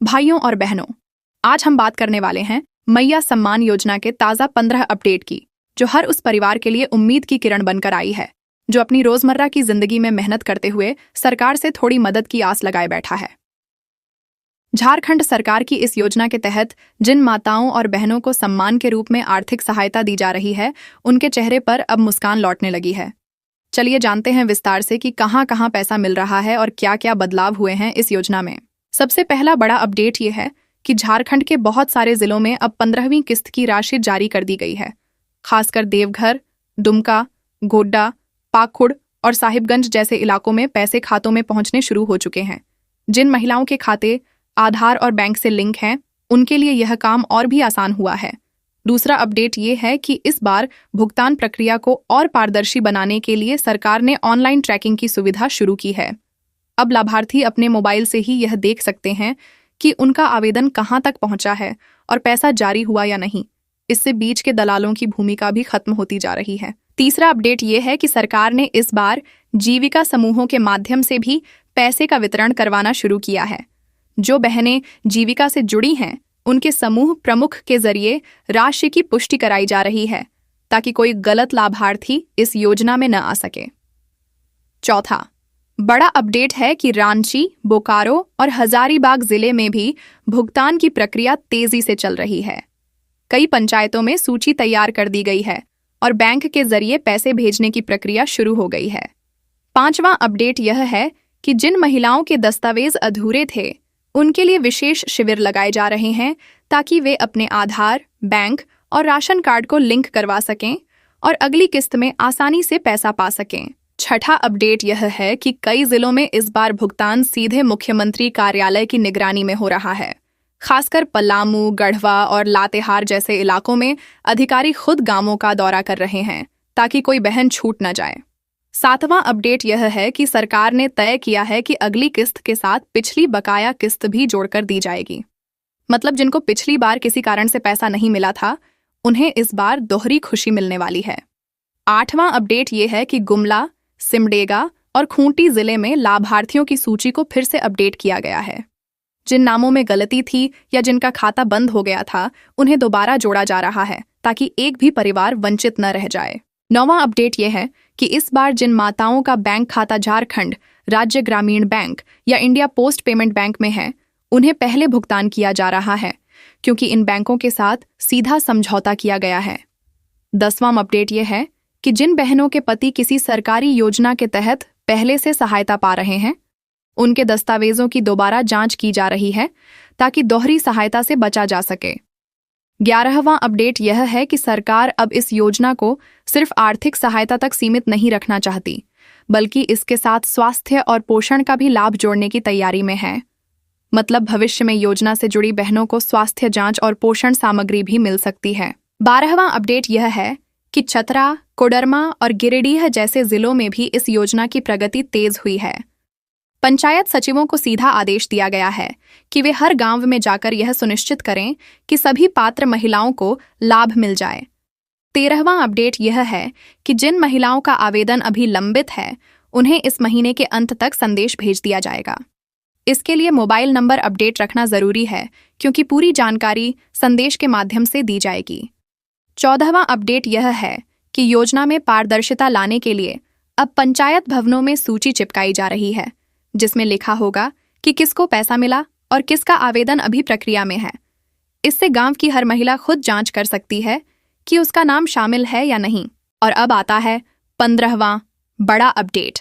भाइयों और बहनों, आज हम बात करने वाले हैं मैया सम्मान योजना के ताज़ा 15 अपडेट की, जो हर उस परिवार के लिए उम्मीद की किरण बनकर आई है जो अपनी रोजमर्रा की जिंदगी में मेहनत करते हुए सरकार से थोड़ी मदद की आस लगाए बैठा है। झारखंड सरकार की इस योजना के तहत जिन माताओं और बहनों को सम्मान के रूप में आर्थिक सहायता दी जा रही है, उनके चेहरे पर अब मुस्कान लौटने लगी है। चलिए जानते हैं विस्तार से कि कहां कहां पैसा मिल रहा है और क्या क्या बदलाव हुए हैं इस योजना में। सबसे पहला बड़ा अपडेट ये है कि झारखंड के बहुत सारे जिलों में अब 15वीं किस्त की राशि जारी कर दी गई है। खासकर देवघर, दुमका, गोड्डा, पाकुड़ और साहिबगंज जैसे इलाकों में पैसे खातों में पहुंचने शुरू हो चुके हैं। जिन महिलाओं के खाते आधार और बैंक से लिंक हैं, उनके लिए यह काम और भी आसान हुआ है। दूसरा अपडेट ये है कि इस बार भुगतान प्रक्रिया को और पारदर्शी बनाने के लिए सरकार ने ऑनलाइन ट्रैकिंग की सुविधा शुरू की है। अब लाभार्थी अपने मोबाइल से ही यह देख सकते हैं कि उनका आवेदन कहां तक पहुंचा है और पैसा जारी हुआ या नहीं। इससे बीच के दलालों की भूमिका भी खत्म होती जा रही है। तीसरा अपडेट ये है कि सरकार ने इस बार जीविका समूहों के माध्यम से भी पैसे का वितरण करवाना शुरू किया है। जो बहनें जीविका से जुड़ी हैं, उनके समूह प्रमुख के जरिए राशि की पुष्टि कराई जा रही है ताकि कोई गलत लाभार्थी इस योजना में न आ सके। चौथा बड़ा अपडेट है कि रांची, बोकारो और हजारीबाग जिले में भी भुगतान की प्रक्रिया तेजी से चल रही है। कई पंचायतों में सूची तैयार कर दी गई है और बैंक के जरिए पैसे भेजने की प्रक्रिया शुरू हो गई है। पांचवां अपडेट यह है कि जिन महिलाओं के दस्तावेज अधूरे थे, उनके लिए विशेष शिविर लगाए जा रहे हैं ताकि वे अपने आधार, बैंक और राशन कार्ड को लिंक करवा सकें और अगली किस्त में आसानी से पैसा पा सकें। छठा अपडेट यह है कि कई जिलों में इस बार भुगतान सीधे मुख्यमंत्री कार्यालय की निगरानी में हो रहा है। खासकर पलामू, गढ़वा और लातेहार जैसे इलाकों में अधिकारी खुद गांवों का दौरा कर रहे हैं ताकि कोई बहन छूट न जाए। सातवां अपडेट यह है कि सरकार ने तय किया है कि अगली किस्त के साथ पिछली बकाया किस्त भी जोड़कर दी जाएगी। मतलब जिनको पिछली बार किसी कारण से पैसा नहीं मिला था, उन्हें इस बार दोहरी खुशी मिलने वाली है। आठवां अपडेट यह है कि गुमला, सिमडेगा और खूंटी जिले में लाभार्थियों की सूची को फिर से अपडेट किया गया है। जिन नामों में गलती थी या जिनका खाता बंद हो गया था, उन्हें दोबारा जोड़ा जा रहा है ताकि एक भी परिवार वंचित न रह जाए। नौवां अपडेट यह है कि इस बार जिन माताओं का बैंक खाता झारखंड राज्य ग्रामीण बैंक या इंडिया पोस्ट पेमेंट बैंक में है, उन्हें पहले भुगतान किया जा रहा है क्योंकि इन बैंकों के साथ सीधा समझौता किया गया है। 10वां अपडेट यह है कि जिन बहनों के पति किसी सरकारी योजना के तहत पहले से सहायता पा रहे हैं, उनके दस्तावेजों की दोबारा जांच की जा रही है ताकि दोहरी सहायता से बचा जा सके। 11वां अपडेट यह है कि सरकार अब इस योजना को सिर्फ आर्थिक सहायता तक सीमित नहीं रखना चाहती, बल्कि इसके साथ स्वास्थ्य और पोषण का भी लाभ जोड़ने की तैयारी में है। मतलब भविष्य में योजना से जुड़ी बहनों को स्वास्थ्य जांच और पोषण सामग्री भी मिल सकती है। 12वां अपडेट यह है कि चतरा, कोडरमा और गिरिडीह जैसे जिलों में भी इस योजना की प्रगति तेज हुई है। पंचायत सचिवों को सीधा आदेश दिया गया है कि वे हर गांव में जाकर यह सुनिश्चित करें कि सभी पात्र महिलाओं को लाभ मिल जाए। 13वां अपडेट यह है कि जिन महिलाओं का आवेदन अभी लंबित है, उन्हें इस महीने के अंत तक संदेश भेज दिया जाएगा। इसके लिए मोबाइल नंबर अपडेट रखना जरूरी है क्योंकि पूरी जानकारी संदेश के माध्यम से दी जाएगी। 14वां अपडेट यह है कि योजना में पारदर्शिता लाने के लिए अब पंचायत भवनों में सूची चिपकाई जा रही है, जिसमें लिखा होगा कि किसको पैसा मिला और किसका आवेदन अभी प्रक्रिया में है। इससे गांव की हर महिला खुद जांच कर सकती है कि उसका नाम शामिल है या नहीं। और अब आता है 15वां बड़ा अपडेट।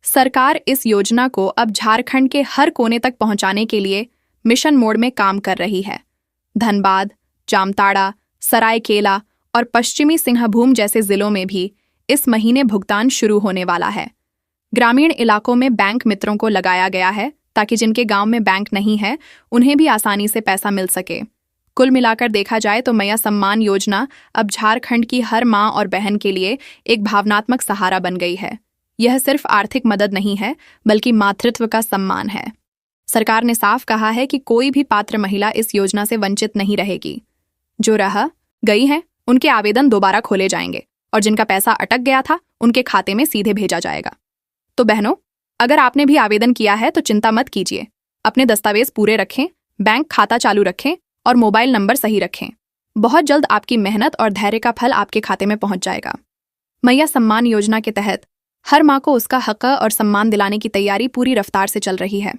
सरकार इस योजना को अब झारखंड के हर कोने तक पहुंचाने के लिए मिशन मोड में काम कर रही है। धनबाद, जामताड़ा, सरायकेला और पश्चिमी सिंहभूम जैसे जिलों में भी इस महीने भुगतान शुरू होने वाला है। ग्रामीण इलाकों में बैंक मित्रों को लगाया गया है ताकि जिनके गांव में बैंक नहीं है, उन्हें भी आसानी से पैसा मिल सके। कुल मिलाकर देखा जाए तो मैया सम्मान योजना अब झारखंड की हर मां और बहन के लिए एक भावनात्मक सहारा बन गई है। यह सिर्फ आर्थिक मदद नहीं है, बल्कि मातृत्व का सम्मान है। सरकार ने साफ कहा है कि कोई भी पात्र महिला इस योजना से वंचित नहीं रहेगी। जो रह गई हैं, उनके आवेदन दोबारा खोले जाएंगे और जिनका पैसा अटक गया था, उनके खाते में सीधे भेजा जाएगा। तो बहनों, अगर आपने भी आवेदन किया है तो चिंता मत कीजिए। अपने दस्तावेज पूरे रखें, बैंक खाता चालू रखें और मोबाइल नंबर सही रखें। बहुत जल्द आपकी मेहनत और धैर्य का फल आपके खाते में पहुंच जाएगा। मैया सम्मान योजना के तहत हर माँ को उसका हक और सम्मान दिलाने की तैयारी पूरी रफ्तार से चल रही है।